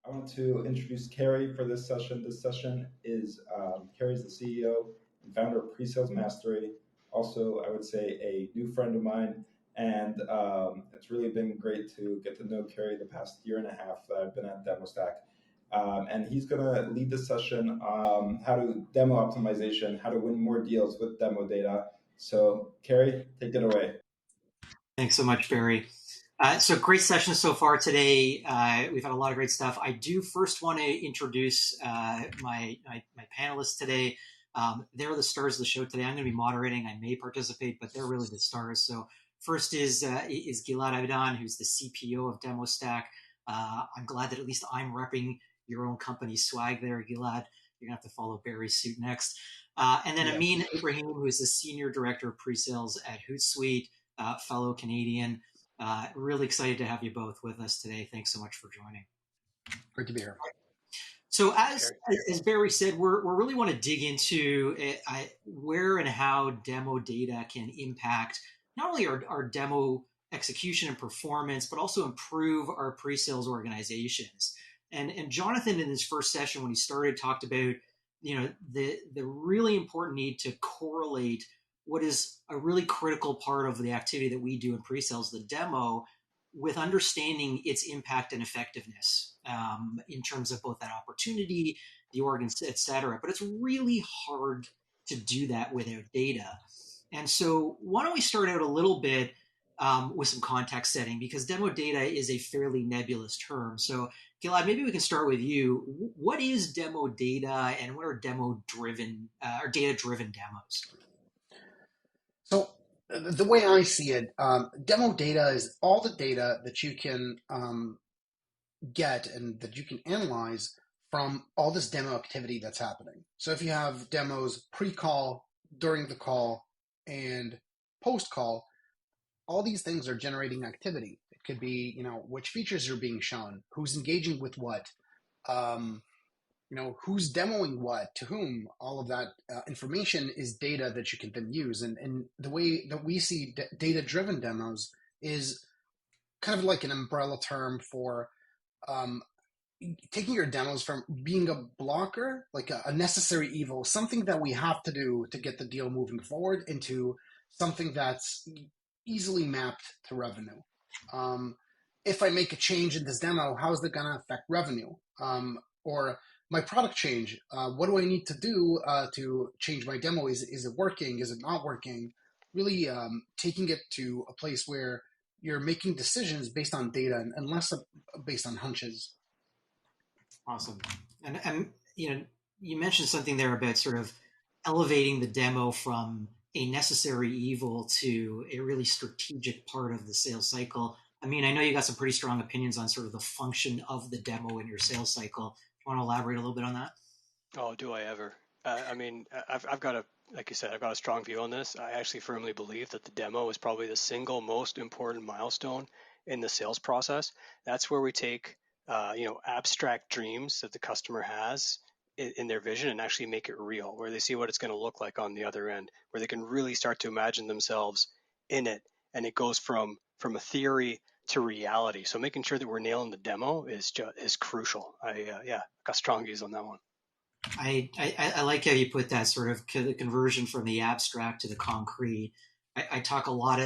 I want to introduce Kerry for this session. This session is Kerry's the CEO and founder of Presales Mastery. Also, I would say a new friend of mine, and it's really been great to get to know Kerry the past year and a half that I've been at Demostack. And he's going to lead the session on how to demo optimization, how to win more deals with demo data. So, Kerry, take it away. Thanks so much, Barry. So great session so far today. We've had a lot of great stuff. I do first want to introduce my panelists today. They're the stars of the show today. I'm going to be moderating. I may participate, but they're really the stars. So first is Gilad Avidan, who's the CPO of Demostack. I'm glad that at least I'm repping your own company swag there, Gilad. You're going to have to follow Barry's suit next. And then Amin Ibrahim, who is the Senior Director of Presales at HootSuite, fellow Canadian. Really excited to have you both with us today. Thanks so much for joining. Great to be here. So as Barry said, we really want to dig into where and how demo data can impact not only our demo execution and performance, but also improve our pre-sales organizations. And Jonathan, in his first session when he started, talked about the really important need to correlate what is a really critical part of the activity that we do in pre-sales, the demo, with understanding its impact and effectiveness in terms of both that opportunity, the organ, et cetera. But it's really hard to do that without data. And so why don't we start out a little bit with some context setting, because demo data is a fairly nebulous term. So Gilad, maybe we can start with you. What is demo data and what are demo-driven or data-driven demos? So the way I see it, demo data is all the data that you can get and that you can analyze from all this demo activity that's happening. So if you have demos pre-call, during the call, and post-call, all these things are generating activity. It could be, which features are being shown, who's engaging with what, who's demoing what to whom. All of that information is data that you can then use. And the way that we see data-driven demos is kind of like an umbrella term for taking your demos from being a blocker, like a necessary evil, something that we have to do to get the deal moving forward, into something that's easily mapped to revenue. If I make a change in this demo, how is that going to affect revenue? Or my product change, what do I need to do to change my demo? Is it working? Is it not working? Really taking it to a place where you're making decisions based on data and less based on hunches. Awesome. And you mentioned something there about sort of elevating the demo from a necessary evil to a really strategic part of the sales cycle. I mean, I know you got some pretty strong opinions on sort of the function of the demo in your sales cycle. Do you want to elaborate a little bit on that? Oh, do I ever? I've got like you said, I've got a strong view on this. I actually firmly believe that the demo is probably the single most important milestone in the sales process. That's where we take, abstract dreams that the customer has in their vision and actually make it real, where they see what it's going to look like on the other end, where they can really start to imagine themselves in it. And it goes from a theory to reality. So making sure that we're nailing the demo is crucial. I got strong views on that one. I like how you put that sort of the conversion from the abstract to the concrete. I talk a lot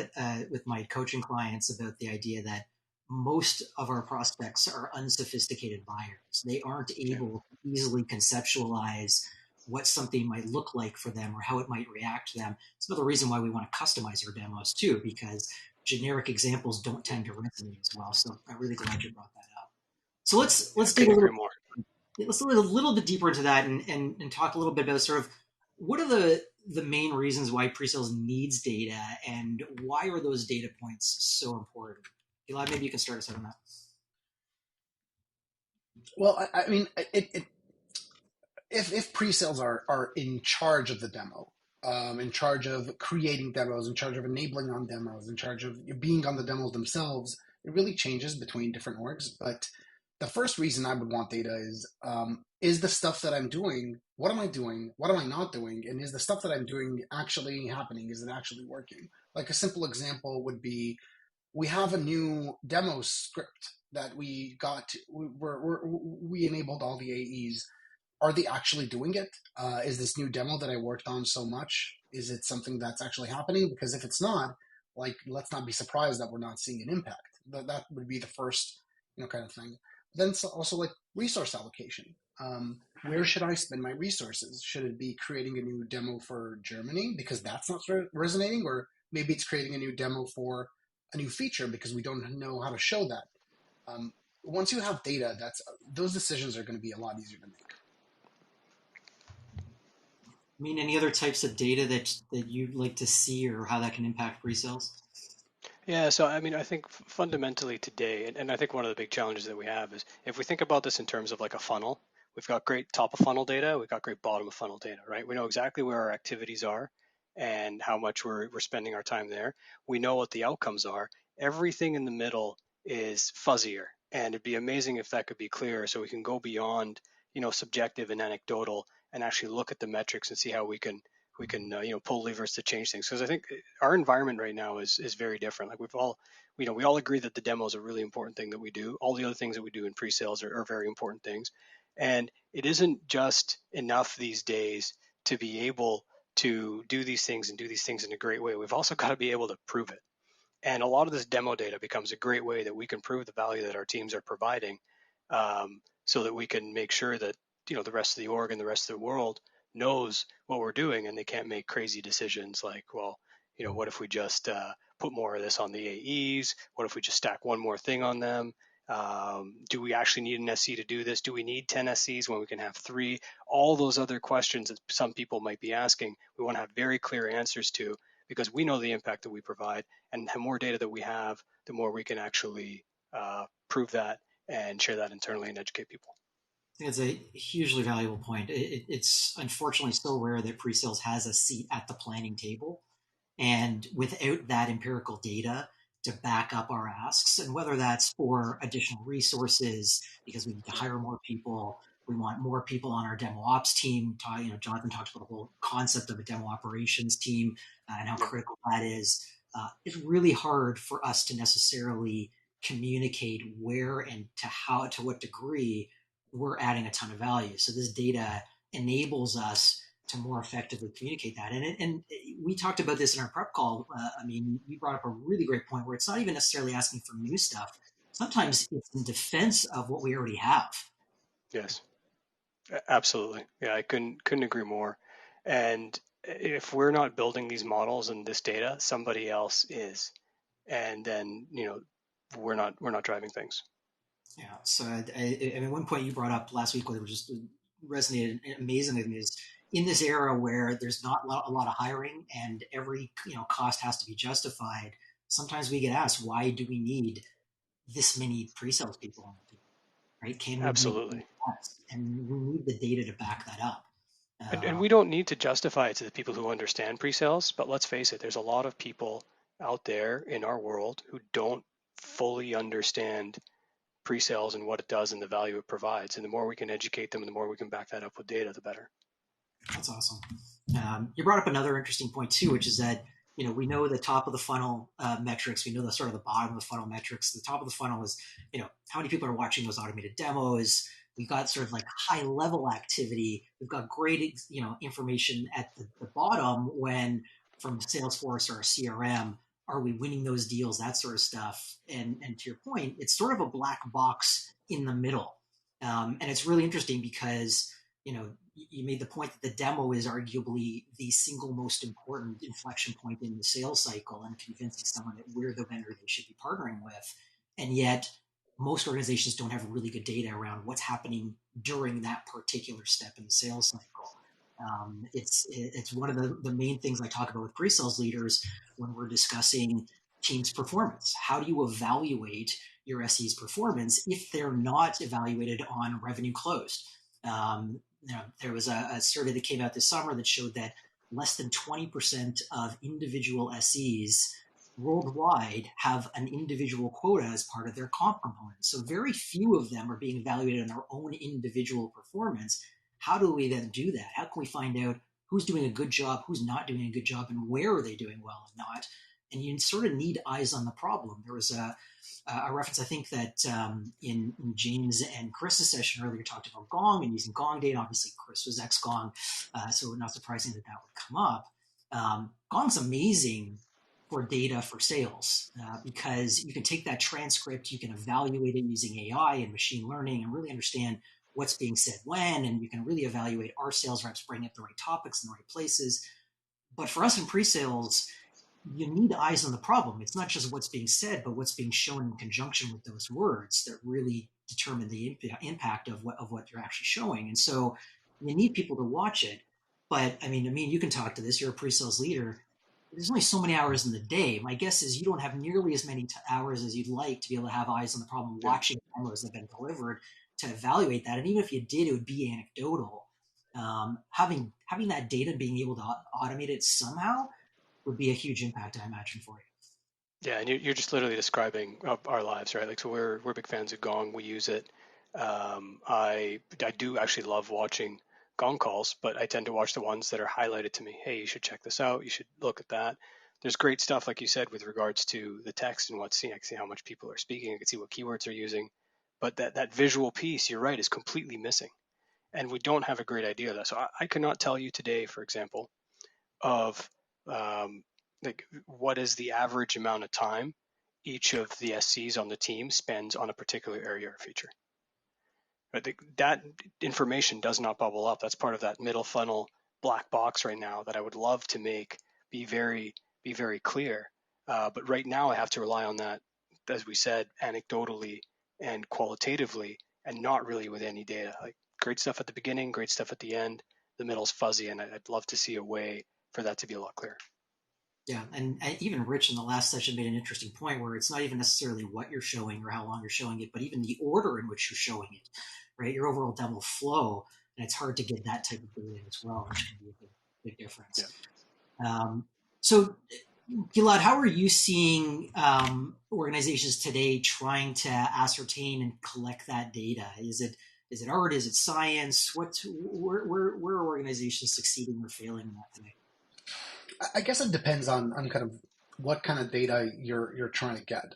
with my coaching clients about the idea that most of our prospects are unsophisticated buyers. They aren't able to easily conceptualize what something might look like for them or how it might react to them. It's another reason why we want to customize our demos too, because generic examples don't tend to resonate as well. So I'm really glad you brought that up. So let's dig a little more. Let's look a little bit deeper into that and talk a little bit about sort of what are the main reasons why pre-sales needs data and why are those data points so important? Gilad, maybe you can start us out on that. Well, I mean, if pre-sales are in charge of the demo, in charge of creating demos, in charge of enabling on demos, in charge of being on the demos themselves, it really changes between different orgs. But the first reason I would want data is the stuff that I'm doing, what am I doing? What am I not doing? And is the stuff that I'm doing actually happening? Is it actually working? Like a simple example would be, we have a new demo script that we got. We enabled all the AEs. Are they actually doing it? Is this new demo that I worked on so much? Is it something that's actually happening? Because if it's not, like, let's not be surprised that we're not seeing an impact. That would be the first, kind of thing. Then also like resource allocation. Where should I spend my resources? Should it be creating a new demo for Germany because that's not resonating, or maybe it's creating a new demo for a new feature because we don't know how to show that. Once you have data, those decisions are going to be a lot easier to make. I mean, any other types of data that you'd like to see, or how that can impact pre-sales? Yeah, so I mean, I think fundamentally today, and I think one of the big challenges that we have is if we think about this in terms of like a funnel, we've got great top of funnel data, we've got great bottom of funnel data, right? We know exactly where our activities are and how much we're spending our time there. We know what the outcomes are. Everything in the middle is fuzzier, and it'd be amazing if that could be clearer so we can go beyond, subjective and anecdotal and actually look at the metrics and see how we can pull levers to change things, because I think our environment right now is very different. Like we all agree that the demo is a really important thing that we do. All the other things that we do in pre-sales are very important things, and it isn't just enough these days to be able to do these things and do these things in a great way. We've also got to be able to prove it, and a lot of this demo data becomes a great way that we can prove the value that our teams are providing, so that we can make sure that the rest of the org and the rest of the world knows what we're doing, and they can't make crazy decisions like, well, what if we just put more of this on the AEs? What if we just stack one more thing on them? Do we actually need an SC to do this? Do we need 10 SCs when we can have 3? All those other questions that some people might be asking, we want to have very clear answers to, because we know the impact that we provide, and the more data that we have, the more we can actually prove that and share that internally and educate people. I think it's a hugely valuable point. It's unfortunately so rare that pre-sales has a seat at the planning table. And without that empirical data to back up our asks, and whether that's for additional resources because we need to hire more people, we want more people on our demo ops team. Jonathan talked about the whole concept of a demo operations team and how critical that is. It's really hard for us to necessarily communicate where and to what degree we're adding a ton of value. So this data enables us to more effectively communicate that. And we talked about this in our prep call. I mean, you brought up a really great point where it's not even necessarily asking for new stuff. Sometimes it's in defense of what we already have. Yes, absolutely. Yeah, I couldn't agree more. And if we're not building these models and this data, somebody else is. And then, we're not driving things. Yeah. So I mean, one point you brought up last week, where it just resonated amazingly with me, is in this era where there's not a lot of hiring and every cost has to be justified. Sometimes we get asked, why do we need this many pre-sales people on the team? Right? Can we Absolutely. make less? And we need the data to back that up. And we don't need to justify it to the people who understand pre-sales, but let's face it, there's a lot of people out there in our world who don't fully understand pre-sales and what it does and the value it provides. And the more we can educate them and the more we can back that up with data, the better. That's awesome. You brought up another interesting point too, which is that we know the top of the funnel metrics. We know the sort of the bottom of the funnel metrics. The top of the funnel is how many people are watching those automated demos. We've got sort of like high level activity. We've got great information at the bottom when from Salesforce or CRM. Are we winning those deals? That sort of stuff. And to your point, it's sort of a black box in the middle. And it's really interesting because you made the point that the demo is arguably the single most important inflection point in the sales cycle and convincing someone that we're the vendor they should be partnering with. And yet most organizations don't have really good data around what's happening during that particular step in the sales cycle. It's one of the main things I talk about with pre-sales leaders when we're discussing team's performance. How do you evaluate your SE's performance if they're not evaluated on revenue closed? There was a survey that came out this summer that showed that less than 20% of individual SEs worldwide have an individual quota as part of their comp component. So very few of them are being evaluated on their own individual performance. How do we then do that? How can we find out who's doing a good job, who's not doing a good job, and where are they doing well and not? and you sort of need eyes on the problem. There was a reference, I think, that in James and Chris's session earlier talked about Gong and using Gong data. Obviously, Chris was ex-Gong, so not surprising that would come up. Gong's amazing for data for sales because you can take that transcript, you can evaluate it using AI and machine learning and really understand what's being said when, and you can really evaluate our sales reps bringing up the right topics in the right places. But for us in pre-sales, you need eyes on the problem. It's not just what's being said, but what's being shown in conjunction with those words that really determine the impact of what you're actually showing. And so you need people to watch it. But I mean, you can talk to this. You're a pre-sales leader. There's only so many hours in the day. My guess is you don't have nearly as many hours as you'd like to be able to have eyes on the problem, watching demos that have been delivered to evaluate that. And even if you did, it would be anecdotal. Having that data, being able to automate it somehow would be a huge impact, I imagine, for you. Yeah, and you're just literally describing our lives, right? Like, so we're big fans of Gong. We use it. I do actually love watching Gong calls, but I tend to watch the ones that are highlighted to me. Hey, you should check this out. You should look at that. There's great stuff, like you said, with regards to the text and what's seen. I can see how much people are speaking. I can see what keywords they're using. But that visual piece, you're right, is completely missing. And we don't have a great idea of that. So I cannot tell you today, for example, of like what is the average amount of time each of the SCs on the team spends on a particular area or feature. But that information does not bubble up. That's part of that middle funnel black box right now that I would love to make be very clear. But right now I have to rely on that, as we said, anecdotally and qualitatively, and not really with any data. Like, great stuff at the beginning, great stuff at the end. The middle's fuzzy, and I'd love to see a way for that to be a lot clearer. Yeah, and even Rich in the last session made an interesting point where it's not even necessarily what you're showing or how long you're showing it, but even the order in which you're showing it, right? Your overall demo flow, and it's hard to get that type of data as well, which can be a big difference. Yeah. So, Gilad, how are you seeing organizations today trying to ascertain and collect that data? Is it art? Is it science? Where are organizations succeeding or failing in that today? I guess it depends on kind of what kind of data you're trying to get.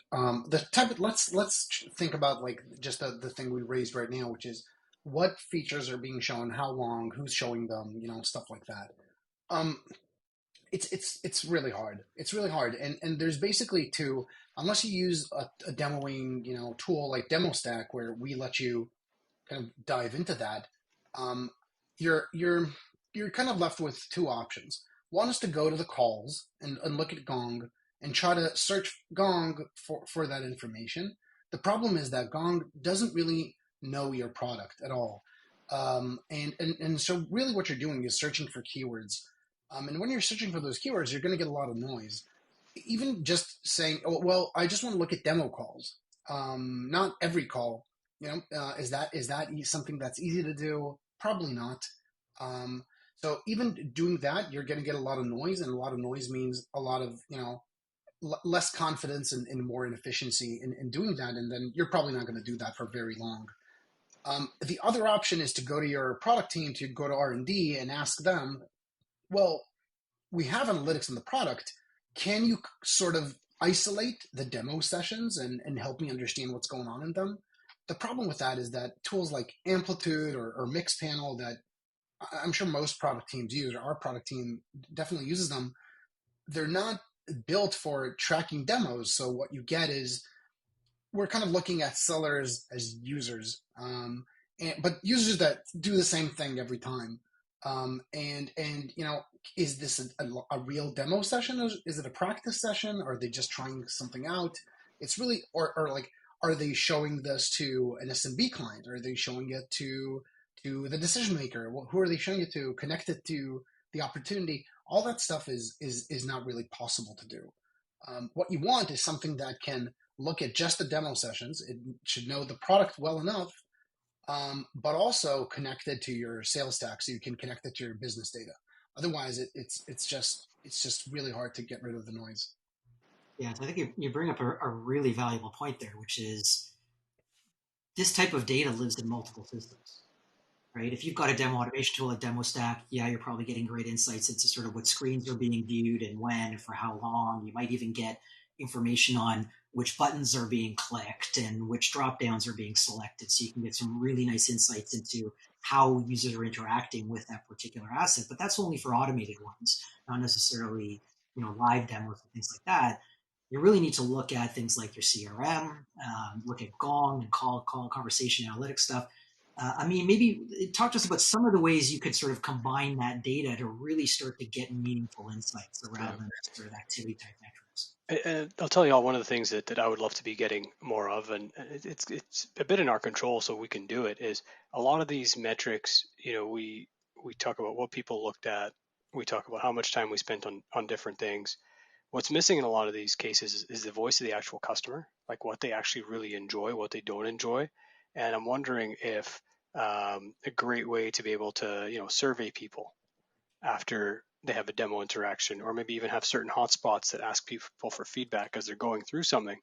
Let's think about like just the thing we raised right now, which is what features are being shown, how long, who's showing them, stuff like that. It's really hard. It's really hard, and there's basically two. Unless you use a demoing tool like Demostack, where we let you kind of dive into that, you're kind of left with two options. One is to go to the calls and look at Gong and try to search Gong for that information. The problem is that Gong doesn't really know your product at all. And so really what you're doing is searching for keywords. And when you're searching for those keywords, you're going to get a lot of noise. Even just saying, oh, well, I just want to look at demo calls. Not every call. Is that something that's easy to do? Probably not. So even doing that, you're going to get a lot of noise, and a lot of noise means a lot of less confidence and more inefficiency in doing that, and then you're probably not going to do that for very long. The other option is to go to your product team, to go to R&D and ask them, well, we have analytics in the product. Can you sort of isolate the demo sessions and help me understand what's going on in them? The problem with that is that tools like Amplitude or Mixpanel that I'm sure most product teams use, or our product team definitely uses them, they're not built for tracking demos. So what you get is we're kind of looking at sellers as users, but users that do the same thing every time. Is this a real demo session? Is it a practice session? Or are they just trying something out? It's really, or like, are they showing this to an SMB client? Are they showing it to the decision maker? Who are they showing it to? Connect it to the opportunity. All that stuff is not really possible to do. What you want is something that can look at just the demo sessions. It should know the product well enough, but also connected to your sales stack, so you can connect it to your business data. Otherwise, it's just really hard to get rid of the noise. Yeah, I think you bring up a really valuable point there, which is this type of data lives in multiple systems. right? If you've got a demo automation tool like Demostack, yeah, you're probably getting great insights into sort of what screens are being viewed and when and for how long. You might even get information on which buttons are being clicked and which drop downs are being selected. So you can get some really nice insights into how users are interacting with that particular asset. But that's only for automated ones, not necessarily, live demos and things like that. You really need to look at things like your CRM, look at Gong and call conversation analytics stuff. I mean, maybe talk to us about some of the ways you could sort of combine that data to really start to get meaningful insights around the sort of activity type metrics. And I'll tell you all, one of the things that I would love to be getting more of, and it's a bit in our control, so we can do it, is a lot of these metrics. We talk about what people looked at, we talk about how much time we spent on different things. What's missing in a lot of these cases is the voice of the actual customer, like what they actually really enjoy, what they don't enjoy. And I'm wondering if a great way to be able to survey people after they have a demo interaction, or maybe even have certain hotspots that ask people for feedback as they're going through something,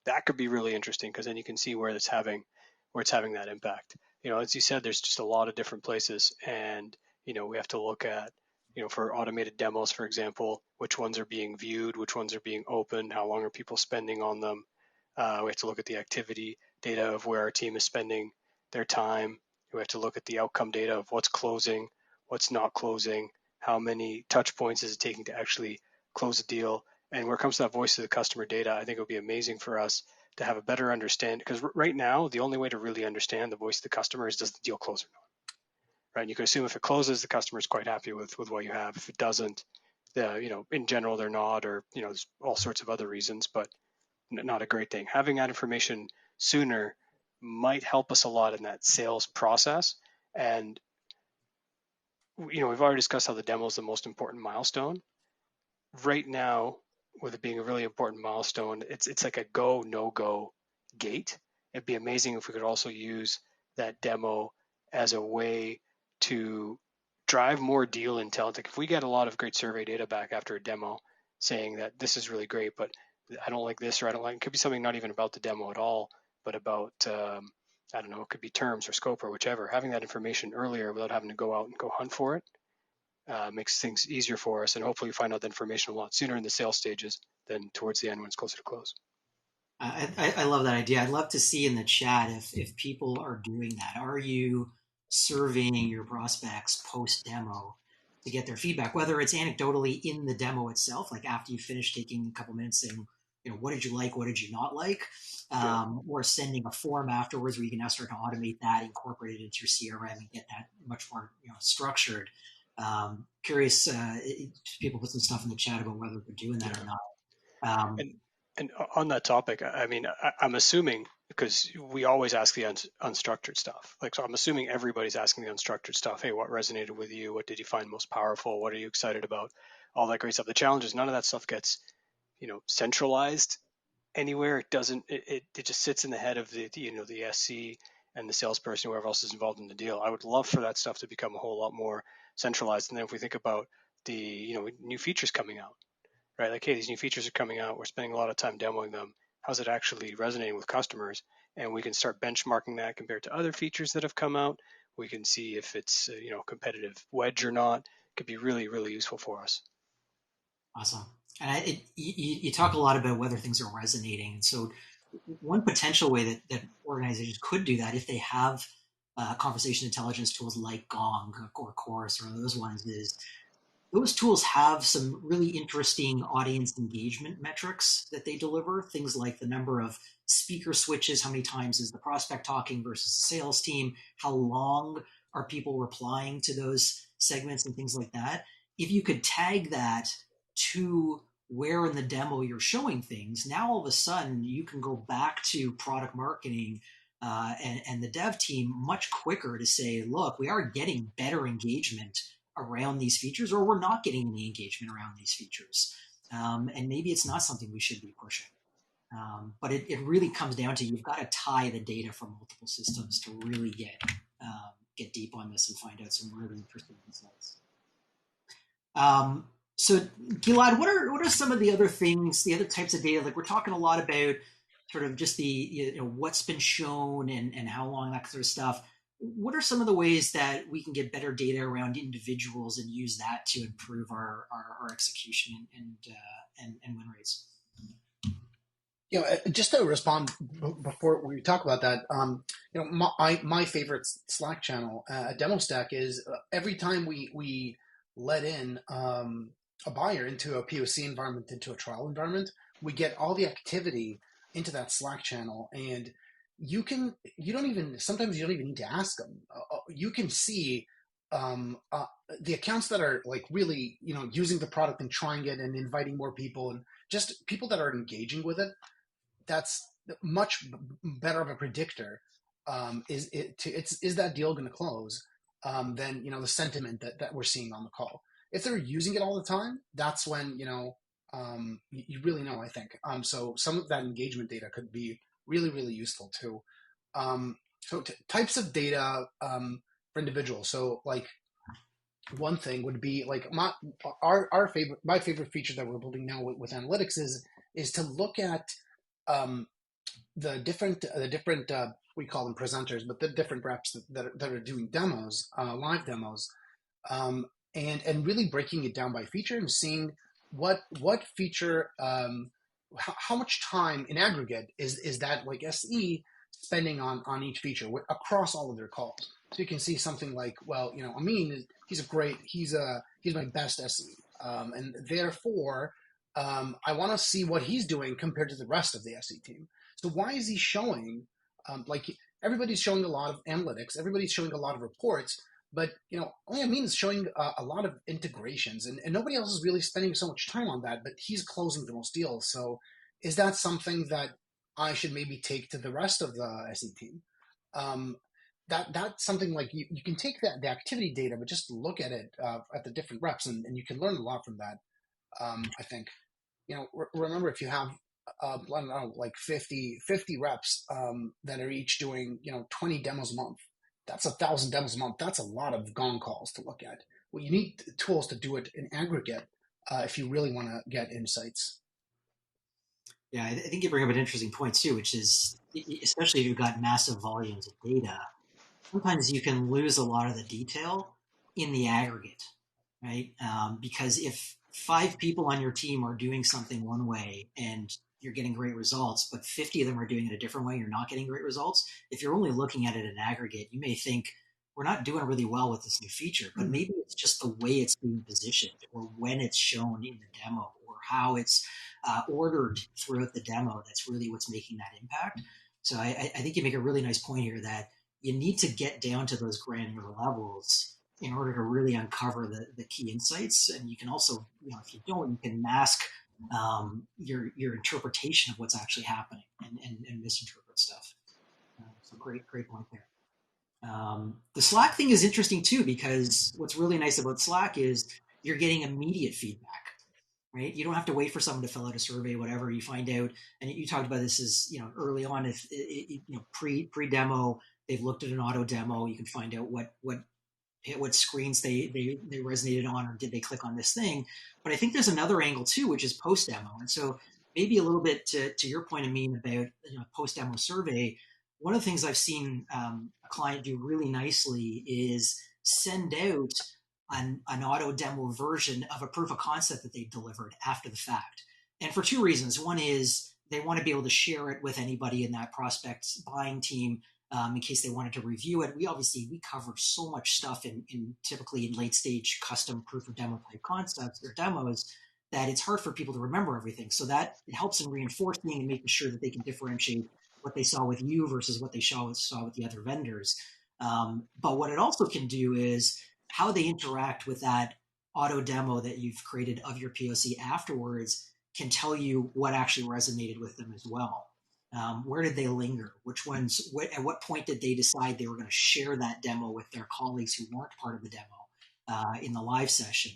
that could be really interesting, because then you can see where it's having that impact. As you said, there's just a lot of different places, and we have to look at, for automated demos, for example, which ones are being viewed, which ones are being opened, how long are people spending on them. We have to look at the activity data of where our team is spending their time. We have to look at the outcome data of what's closing, what's not closing, how many touch points is it taking to actually close a deal. And where it comes to that voice of the customer data, I think it would be amazing for us to have a better understanding, because right now, the only way to really understand the voice of the customer is, does the deal close or not? Right? And you can assume if it closes, the customer is quite happy with what you have. If it doesn't, in general, they're not, or, there's all sorts of other reasons, but not a great thing. Having that information sooner might help us a lot in that sales process. And we've already discussed how the demo is the most important milestone. Right now, with it being a really important milestone, it's like a go, no go gate. It'd be amazing if we could also use that demo as a way to drive more deal intel. Like if we get a lot of great survey data back after a demo saying that this is really great, but I don't like this, or I don't like, it could be something not even about the demo at all, but about, I don't know, it could be terms or scope or whichever. Having that information earlier without having to go out and go hunt for it makes things easier for us, and hopefully we find out the information a lot sooner in the sales stages than towards the end when it's closer to close. I love that idea. I'd love to see in the chat if people are doing that. Are you surveying your prospects post demo to get their feedback, whether it's anecdotally in the demo itself, like after you finish taking a couple minutes saying, what did you like, what did you not like, or sending a form afterwards where you can now start to automate that, incorporate it into your CRM, and get that much more structured. Curious, people put some stuff in the chat about whether they're doing that or not. And on that topic, I mean, I'm assuming, because we always ask the unstructured stuff. So I'm assuming everybody's asking the unstructured stuff. Hey, what resonated with you? What did you find most powerful? What are you excited about? All that great stuff. The challenge is none of that stuff gets, centralized anywhere. It doesn't. It just sits in the head of the SC and the salesperson, whoever else is involved in the deal. I would love for that stuff to become a whole lot more centralized. And then if we think about the new features coming out, right? Like, hey, these new features are coming out. We're spending a lot of time demoing them. How's it actually resonating with customers? And we can start benchmarking that compared to other features that have come out. We can see if it's a competitive wedge or not. It could be really, really useful for us. Awesome. And you talk a lot about whether things are resonating. And so one potential way that organizations could do that, if they have conversation intelligence tools like Gong or Chorus or those ones, is those tools have some really interesting audience engagement metrics that they deliver. Things like the number of speaker switches, how many times is the prospect talking versus the sales team, how long are people replying to those segments, and things like that. If you could tag that to where in the demo you're showing things, now all of a sudden you can go back to product marketing and the dev team much quicker to say, look, we are getting better engagement around these features, or we're not getting any engagement around these features. And maybe it's not something we should be pushing. But it really comes down to, you've got to tie the data from multiple systems to really get deep on this and find out some really interesting insights. So Gilad, what are some of the other things, the other types of data? Like, we're talking a lot about sort of just the, what's been shown and how long, that sort of stuff. what are some of the ways that we can get better data around individuals and use that to improve our execution and win rates? Just to respond before we talk about that, my favorite Slack channel at Demostack is every time we let in a buyer into a POC environment, into a trial environment, we get all the activity into that Slack channel, and sometimes you don't even need to ask them. You can see the accounts that are like really, using the product and trying it and inviting more people, and just people that are engaging with it. That's much better of a predictor. Is that deal going to close? Than the sentiment that we're seeing on the call. If they're using it all the time, that's when you really know. I think so. Some of that engagement data could be really really useful too. Types of data for individuals. So like one thing would be like my favorite feature that we're building now with analytics is to look at the different we call them presenters, but the different reps that are doing demos, live demos, and really breaking it down by feature and seeing what feature, how much time in aggregate is that like SE spending on each feature across all of their calls. So you can see something like, well, Amin he's my best SE, and therefore I want to see what he's doing compared to the rest of the SE team. So why is he showing, like everybody's showing a lot of analytics, everybody's showing a lot of reports, but only Amin is showing a lot of integrations, and nobody else is really spending so much time on that, but he's closing the most deals. So is that something that I should maybe take to the rest of the SE team? That's something like you can take the activity data, but just look at it at the different reps, and you can learn a lot from that. I think, remember if you have, I don't know, like 50 reps that are each doing, 20 demos a month, that's 1,000 demos a month. That's a lot of gong calls to look at. Well, you need tools to do it in aggregate if you really want to get insights. Yeah, I think you bring up an interesting point too, which is, especially if you've got massive volumes of data, sometimes you can lose a lot of the detail in the aggregate, right? Because if 5 people on your team are doing something one way and you're getting great results, but 50 of them are doing it a different way, you're not getting great results. If you're only looking at it in aggregate, you may think we're not doing really well with this new feature, but maybe it's just the way it's being positioned, or when it's shown in the demo, or how it's ordered throughout the demo. That's really what's making that impact. So I think you make a really nice point here that you need to get down to those granular levels in order to really uncover the key insights. And you can also, if you don't, you can mask your interpretation of what's actually happening and misinterpret stuff. So great point there. The Slack thing is interesting too, because what's really nice about Slack is you're getting immediate feedback, right? You don't have to wait for someone to fill out a survey, whatever. You find out, and you talked about this is, early on, if pre-demo, they've looked at an auto demo, you can find out what screens they resonated on, or did they click on this thing. But I think there's another angle too, which is post-demo. And so maybe a little bit to your point, Amin, about post-demo survey, one of the things I've seen a client do really nicely is send out an auto demo version of a proof of concept that they've delivered after the fact. And for 2 reasons. One is they want to be able to share it with anybody in that prospect's buying team in case they wanted to review it. We cover so much stuff typically in late stage custom proof of demo type concepts or demos that it's hard for people to remember everything. So that it helps in reinforcing and making sure that they can differentiate what they saw with you versus what they saw with the other vendors. But what it also can do is how they interact with that auto demo that you've created of your POC afterwards can tell you what actually resonated with them as well. Where did they linger? Which ones? At what point did they decide they were going to share that demo with their colleagues who weren't part of the demo in the live session?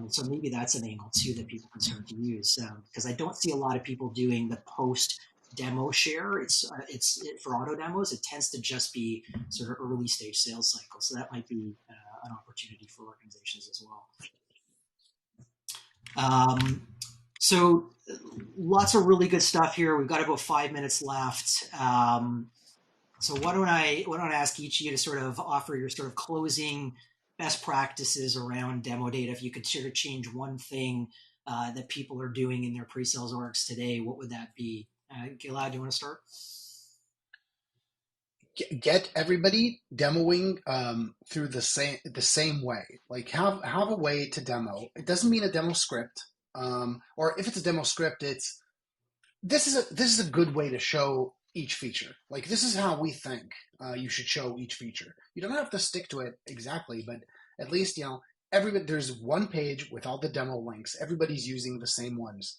So maybe that's an angle too that people can start to use, because I don't see a lot of people doing the post demo share. It's for auto demos. It tends to just be sort of early stage sales cycle. So that might be an opportunity for organizations as well. So lots of really good stuff here. We've got about 5 minutes left. So why don't I ask each of you to sort of offer your sort of closing best practices around demo data? If you could sort of change one thing that people are doing in their pre-sales orgs today, what would that be? Gilad, do you want to start? Get everybody demoing through the same way. Like have a way to demo. It doesn't mean a demo script, or if it's a demo script, it's this is a good way to show each feature. Like this is how we think you should show each feature. You don't have to stick to it exactly, but at least everybody, there's one page with all the demo links. Everybody's using the same ones.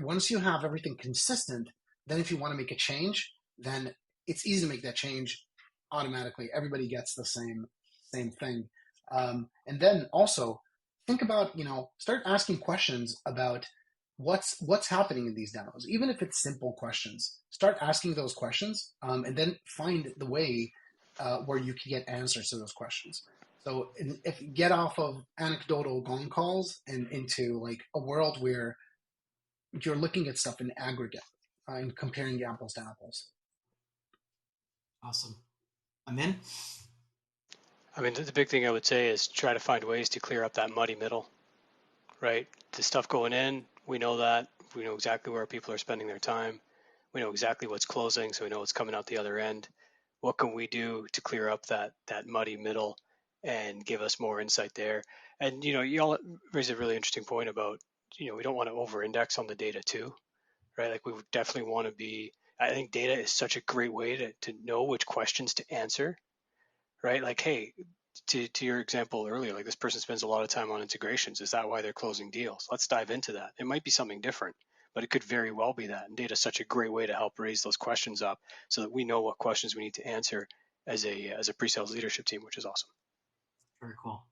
Once you have everything consistent, then if you want to make a change, then it's easy to make that change automatically. Everybody gets the same thing. And then also think about, start asking questions about what's happening in these demos. Even if it's simple questions, start asking those questions, and then find the way where you can get answers to those questions. So if you get off of anecdotal gong calls and into like a world where you're looking at stuff in aggregate and comparing apples to apples. Awesome. Amin? I mean, the big thing I would say is try to find ways to clear up that muddy middle, right? The stuff going in, we know that. We know exactly where people are spending their time. We know exactly what's closing, so we know what's coming out the other end. What can we do to clear up that muddy middle and give us more insight there? And, you all raise a really interesting point about, we don't want to over-index on the data too, right? Like we would definitely want to be, I think data is such a great way to know which questions to answer, right? Like, hey, to your example earlier, like this person spends a lot of time on integrations. Is that why they're closing deals? Let's dive into that. It might be something different, but it could very well be that. And data is such a great way to help raise those questions up so that we know what questions we need to answer as a pre-sales leadership team, which is awesome. Very cool.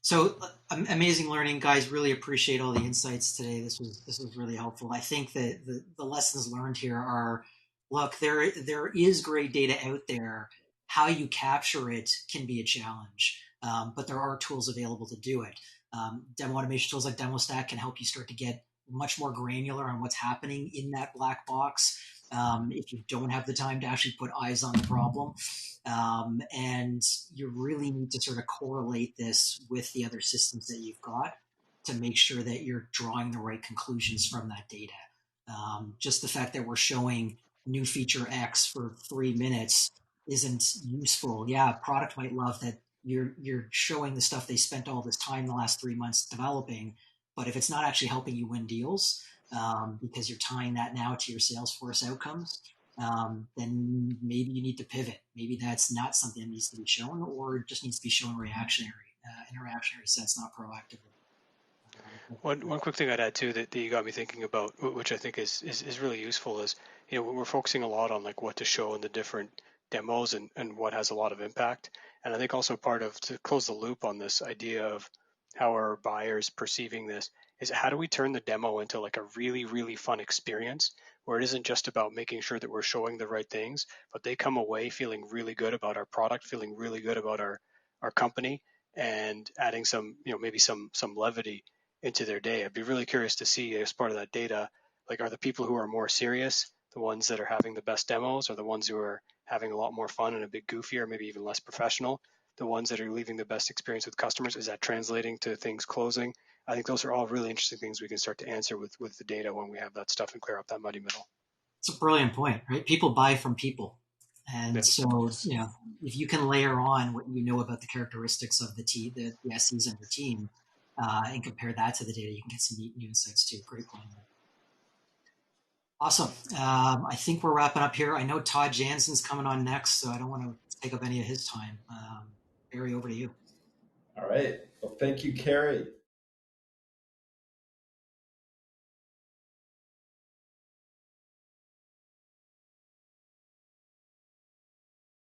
So amazing learning, guys. Really appreciate all the insights today. This was really helpful. I think that the lessons learned here are, look, there is great data out there. How you capture it can be a challenge, but there are tools available to do it. Demo automation tools like Demostack can help you start to get much more granular on what's happening in that black box. If you don't have the time to actually put eyes on the problem. And you really need to sort of correlate this with the other systems that you've got to make sure that you're drawing the right conclusions from that data. Just the fact that we're showing new feature X for 3 minutes isn't useful. Yeah, product might love that you're showing the stuff they spent all this time the last 3 months developing, but if it's not actually helping you win deals, because you're tying that now to your Salesforce outcomes, then maybe you need to pivot. Maybe that's not something that needs to be shown, or it just needs to be shown in a interactionary sense, not proactively. One quick thing I'd add too that you got me thinking about, which I think is really useful, is we're focusing a lot on like what to show in the different demos and what has a lot of impact. And I think also part of, to close the loop on this idea of how are buyers perceiving this, is how do we turn the demo into like a really, really fun experience where it isn't just about making sure that we're showing the right things, but they come away feeling really good about our product, feeling really good about our company, and adding some, maybe some levity into their day. I'd be really curious to see, as part of that data, like, are the people who are more serious the ones that are having the best demos, or the ones who are having a lot more fun and a bit goofier, maybe even less professional, the ones that are leaving the best experience with customers? Is that translating to things closing? I think those are all really interesting things we can start to answer with the data when we have that stuff and clear up that muddy middle. It's a brilliant point, right? People buy from people. And Yeah. so, if you can layer on what you know about the characteristics of the SEs on your team, and compare that to the data, you can get some new insights too. Great point. Awesome. I think we're wrapping up here. I know Todd Jansen's coming on next, so I don't want to take up any of his time. Kerry, over to you. All right. Well, thank you, Kerry.